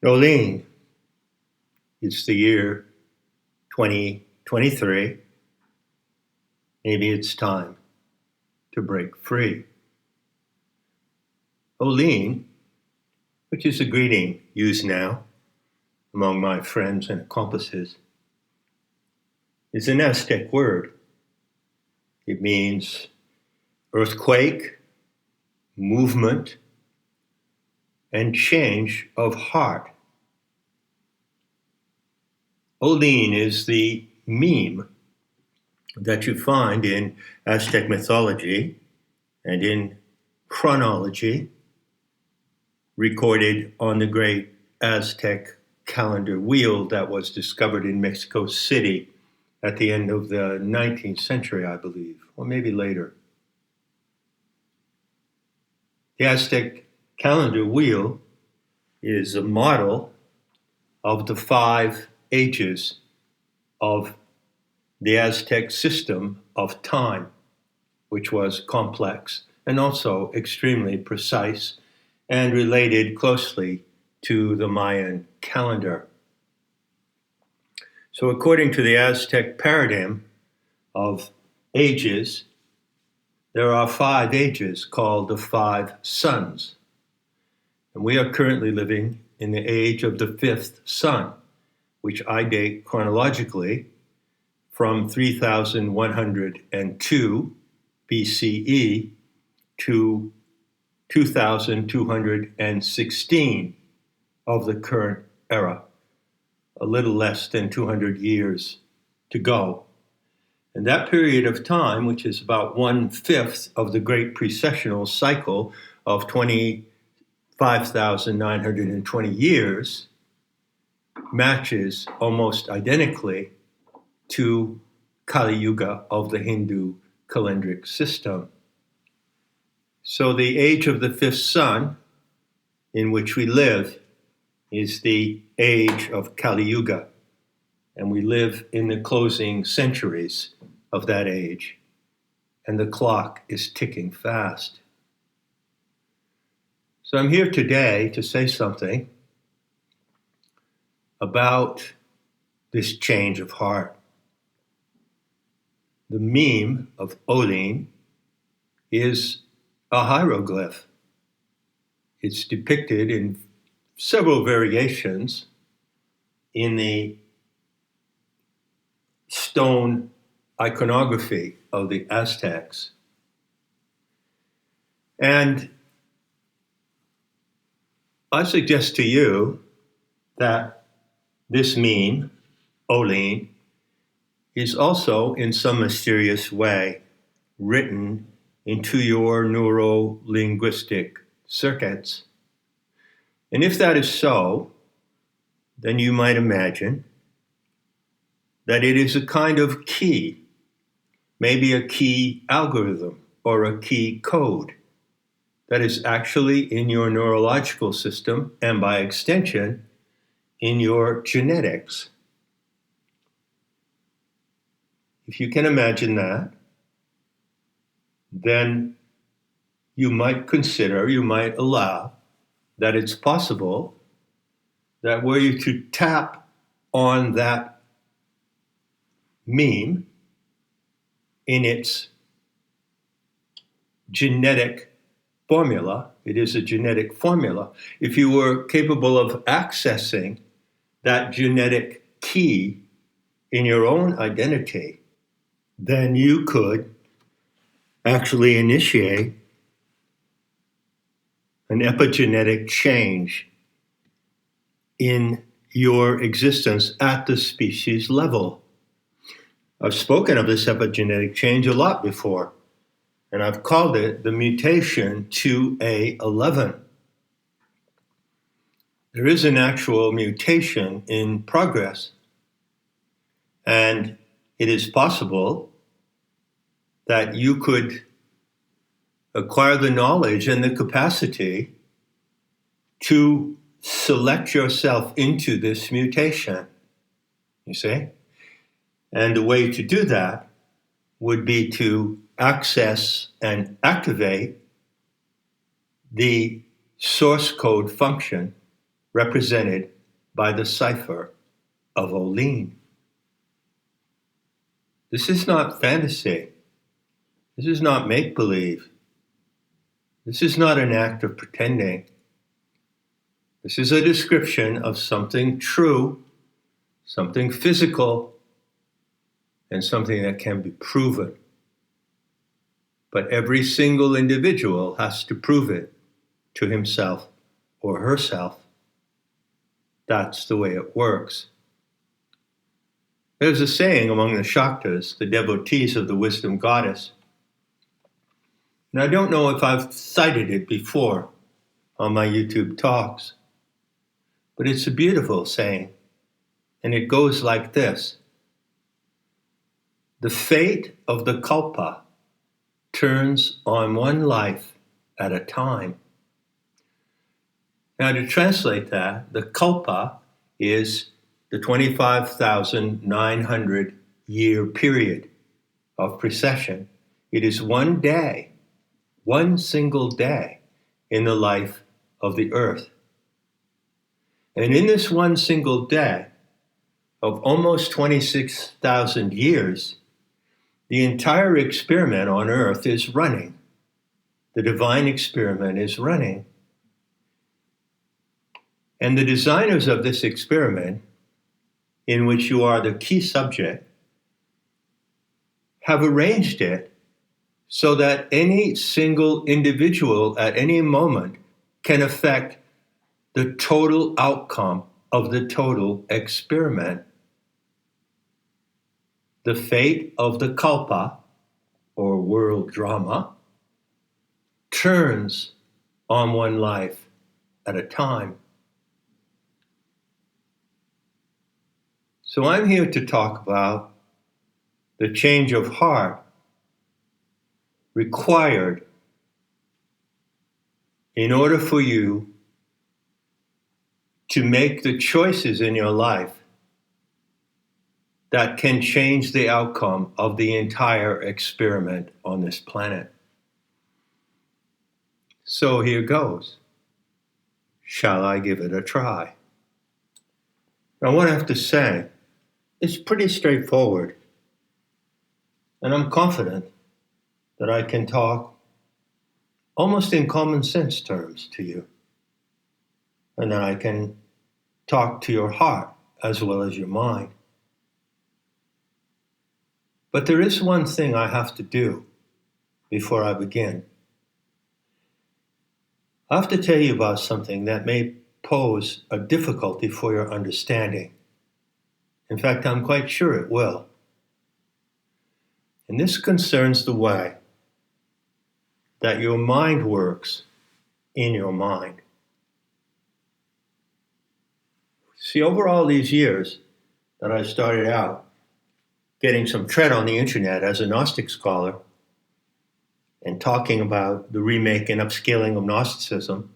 Olean, it's the year 2023. Maybe it's time to break free. Olean, which is a greeting used now among my friends and accomplices, is an Aztec word. It means earthquake, movement, and change of heart. Olean is the meme that you find in Aztec mythology and in chronology, recorded on the great Aztec calendar wheel that was discovered in Mexico City at the end of the 19th century, I believe, or maybe later. The Aztec calendar wheel is a model of the 5 ages of the Aztec system of time, which was complex and also extremely precise and related closely to the Mayan calendar. So according to the Aztec paradigm of ages, there are 5 ages called the 5 suns. And we are currently living in the age of the 5th sun, which I date chronologically from 3102 BCE to 2216 of the current era, a little less than 200 years to go. And that period of time, which is about 1/5 of the great precessional cycle of 25,920 years, matches almost identically to Kali Yuga of the Hindu calendric system. So the age of the 5th sun in which we live is the age of Kali Yuga, and we live in the closing centuries of that age, and the clock is ticking fast. So I'm here today to say something about this change of heart. The meme of Olean is a hieroglyph. It's depicted in several variations in the stone iconography of the Aztecs. And I suggest to you that this meme, Olean, is also in some mysterious way written into your neuro-linguistic circuits. And if that is so, then you might imagine that it is a kind of key, maybe a key algorithm or a key code that is actually in your neurological system and by extension in your genetics. If you can imagine that, then you might consider, you might allow that it's possible that were you to tap on that meme in its genetic formula, it is a genetic formula, if you were capable of accessing that genetic key in your own identity, then you could actually initiate an epigenetic change in your existence at the species level. I've spoken of this epigenetic change a lot before, and I've called it the mutation 2A11. There is an actual mutation in progress, and it is possible that you could acquire the knowledge and the capacity to select yourself into this mutation, you see? And the way to do that would be to access and activate the source code function represented by the cipher of Olean. This is not fantasy. This is not make-believe. This is not an act of pretending. This is a description of something true, something physical, and something that can be proven. But every single individual has to prove it to himself or herself. That's the way it works. There's a saying among the Shaktas, the devotees of the wisdom goddess, and I don't know if I've cited it before on my YouTube talks, but it's a beautiful saying, and it goes like this: the fate of the kalpa turns on one life at a time. Now, to translate that, the kalpa is the 25,900 year period of precession. It is one day, one single day in the life of the earth. And in this one single day of almost 26,000 years, the entire experiment on earth is running. The divine experiment is running. And the designers of this experiment, in which you are the key subject, have arranged it so that any single individual at any moment can affect the total outcome of the total experiment. The fate of the kalpa, or world drama, turns on one life at a time. So I'm here to talk about the change of heart required in order for you to make the choices in your life that can change the outcome of the entire experiment on this planet. So here goes. Shall I give it a try? Now, what I have to say is pretty straightforward, and I'm confident that I can talk almost in common sense terms to you, and that I can talk to your heart as well as your mind. But there is one thing I have to do before I begin. I have to tell you about something that may pose a difficulty for your understanding. In fact, I'm quite sure it will. And this concerns the way that your mind works in your mind. See, over all these years that I started out getting some tread on the internet as a Gnostic scholar and talking about the remake and upscaling of Gnosticism,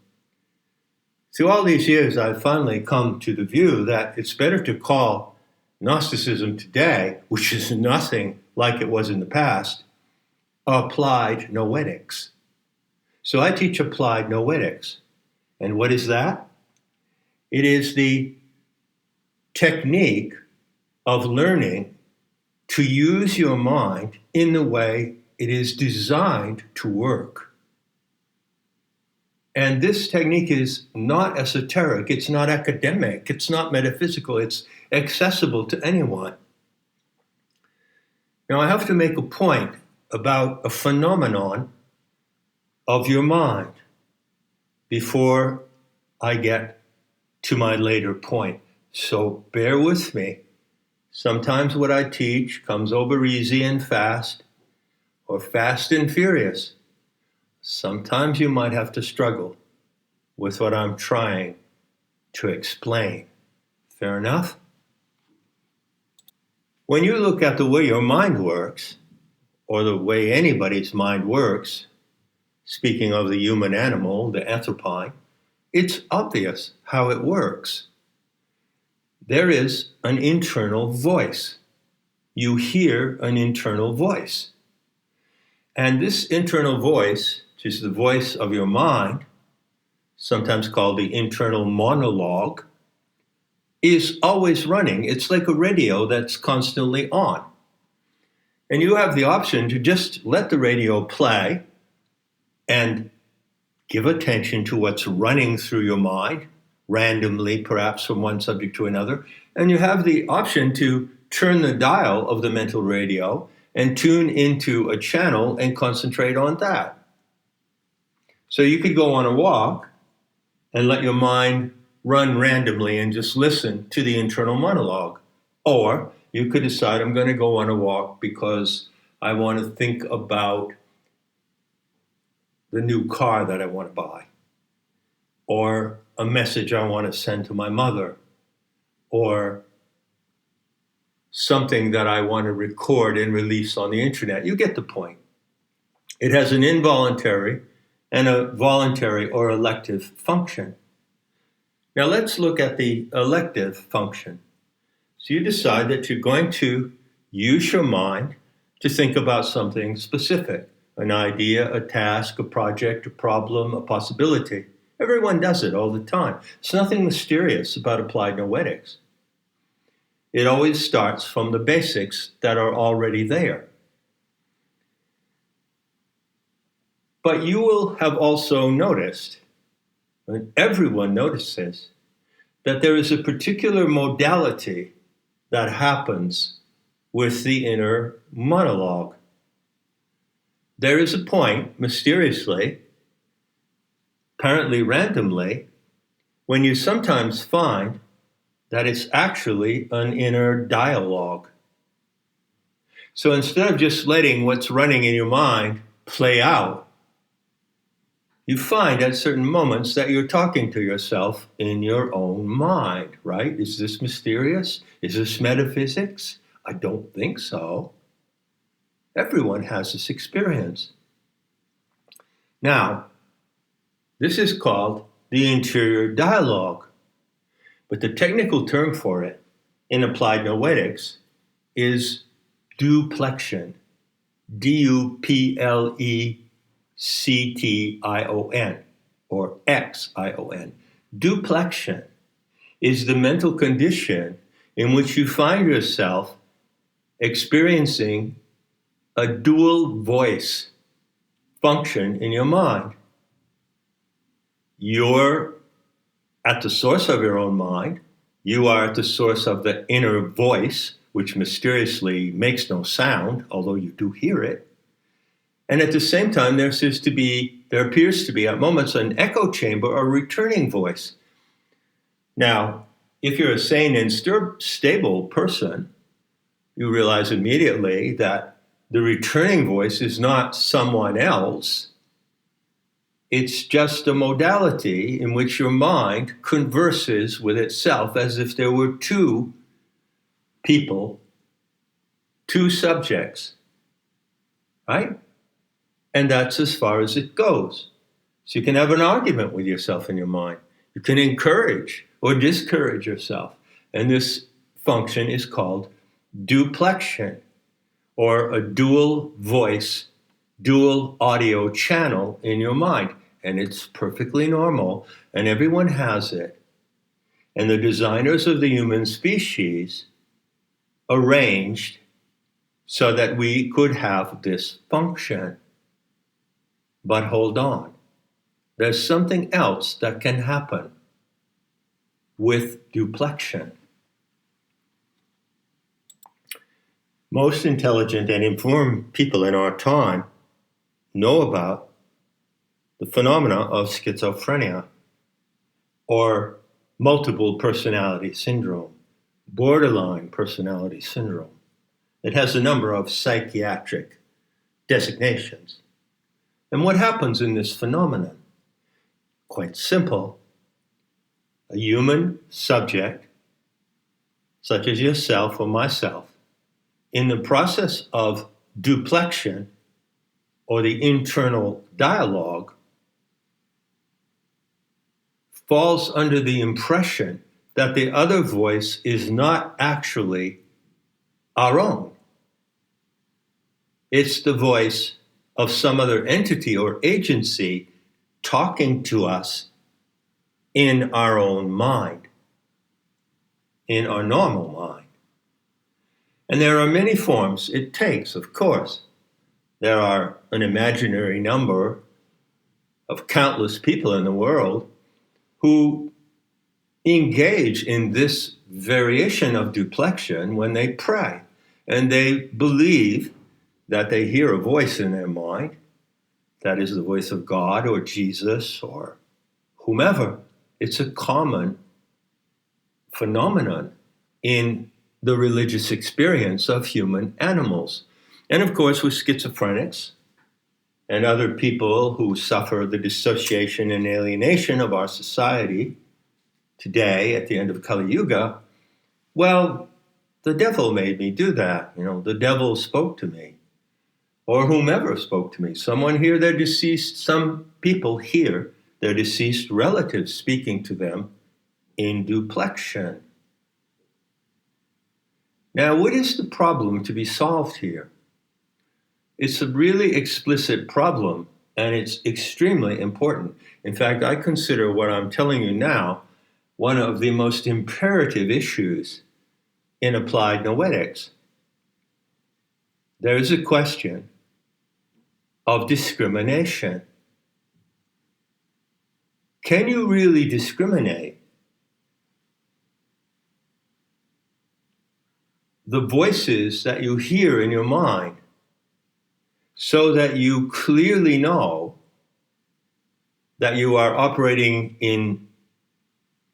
through all these years I've finally come to the view that it's better to call Gnosticism today, which is nothing like it was in the past, applied noetics. So I teach applied noetics. And what is that? It is the technique of learning to use your mind in the way it is designed to work. And this technique is not esoteric, it's not academic, it's not metaphysical, it's accessible to anyone. Now, I have to make a point about a phenomenon of your mind before I get to my later point. So bear with me. Sometimes what I teach comes over easy and fast, or fast and furious. Sometimes you might have to struggle with what I'm trying to explain. Fair enough? When you look at the way your mind works, or the way anybody's mind works, speaking of the human animal, the anthropine, it's obvious how it works. There is an internal voice. You hear an internal voice. And this internal voice, which is the voice of your mind, sometimes called the internal monologue, is always running. It's like a radio that's constantly on. And you have the option to just let the radio play and give attention to what's running through your mind, randomly, perhaps from one subject to another. And you have the option to turn the dial of the mental radio and tune into a channel and concentrate on that. So you could go on a walk and let your mind run randomly and just listen to the internal monologue. Or you could decide, I'm going to go on a walk because I want to think about the new car that I want to buy, or a message I want to send to my mother, or something that I want to record and release on the internet. You get the point. It has an involuntary and a voluntary or elective function. Now let's look at the elective function. So you decide that you're going to use your mind to think about something specific, an idea, a task, a project, a problem, a possibility. Everyone does it all the time. There's nothing mysterious about applied noetics. It always starts from the basics that are already there. But you will have also noticed, and everyone notices, that there is a particular modality that happens with the inner monologue. There is a point, mysteriously, apparently randomly, when you sometimes find that it's actually an inner dialogue. So instead of just letting what's running in your mind play out, you find at certain moments that you're talking to yourself in your own mind, right? Is this mysterious? Is this metaphysics? I don't think so. Everyone has this experience. Now, this is called the interior dialogue. But the technical term for it in applied noetics is duplexion. D-U-P-L-E-C-T-I-O-N, or X-I-O-N. Duplexion is the mental condition in which you find yourself experiencing a dual voice function in your mind. You're at the source of your own mind. You are at the source of the inner voice, which mysteriously makes no sound, although you do hear it. And at the same time, there appears to be at moments an echo chamber or returning voice. Now, if you're a sane and stable person, you realize immediately that the returning voice is not someone else. It's just a modality in which your mind converses with itself as if there were two people, two subjects, right? And that's as far as it goes. So you can have an argument with yourself in your mind. You can encourage or discourage yourself. And this function is called duplexion, or a dual voice, dual audio channel in your mind. And it's perfectly normal, and everyone has it. And the designers of the human species arranged so that we could have this function. But hold on, there's something else that can happen with duplexion. Most intelligent and informed people in our time know about the phenomena of schizophrenia, or multiple personality syndrome, borderline personality syndrome. It has a number of psychiatric designations. And what happens in this phenomenon? Quite simple. A human subject, such as yourself or myself, in the process of duplexion, or the internal dialogue, falls under the impression that the other voice is not actually our own. It's the voice of some other entity or agency talking to us in our own mind, in our normal mind. And there are many forms it takes, of course. There are an imaginary number of countless people in the world who engage in this variation of duplexion when they pray. And they believe that they hear a voice in their mind, that is the voice of God or Jesus or whomever. It's a common phenomenon in the religious experience of human animals. And of course, with schizophrenics and other people who suffer the dissociation and alienation of our society today at the end of Kali Yuga, well, the devil made me do that. The devil spoke to me, or whomever spoke to me. Someone hear their deceased, some people hear their deceased relatives speaking to them in duplexion. Now, what is the problem to be solved here? It's a really explicit problem, and it's extremely important. In fact, I consider what I'm telling you now one of the most imperative issues in applied noetics. There is a question of discrimination. Can you really discriminate the voices that you hear in your mind so that you clearly know that you are operating in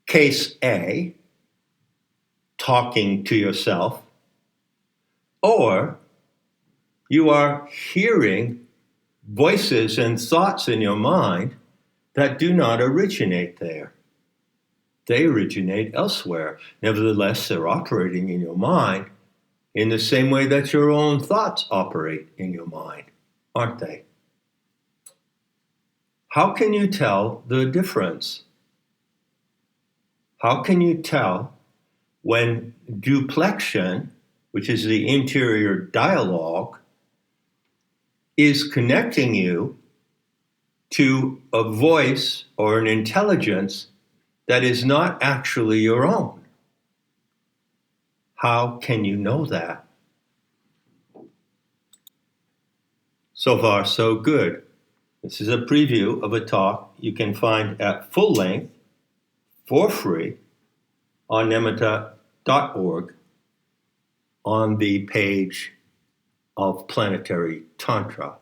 case A, talking to yourself, or you are hearing voices and thoughts in your mind that do not originate there? They originate elsewhere. Nevertheless, they're operating in your mind in the same way that your own thoughts operate in your mind, aren't they? How can you tell the difference? How can you tell when duplexion, which is the interior dialogue, is connecting you to a voice or an intelligence that is not actually your own? How can you know that? So far, so good. This is a preview of a talk you can find at full length for free on nemata.org on the page of Planetary Tantra.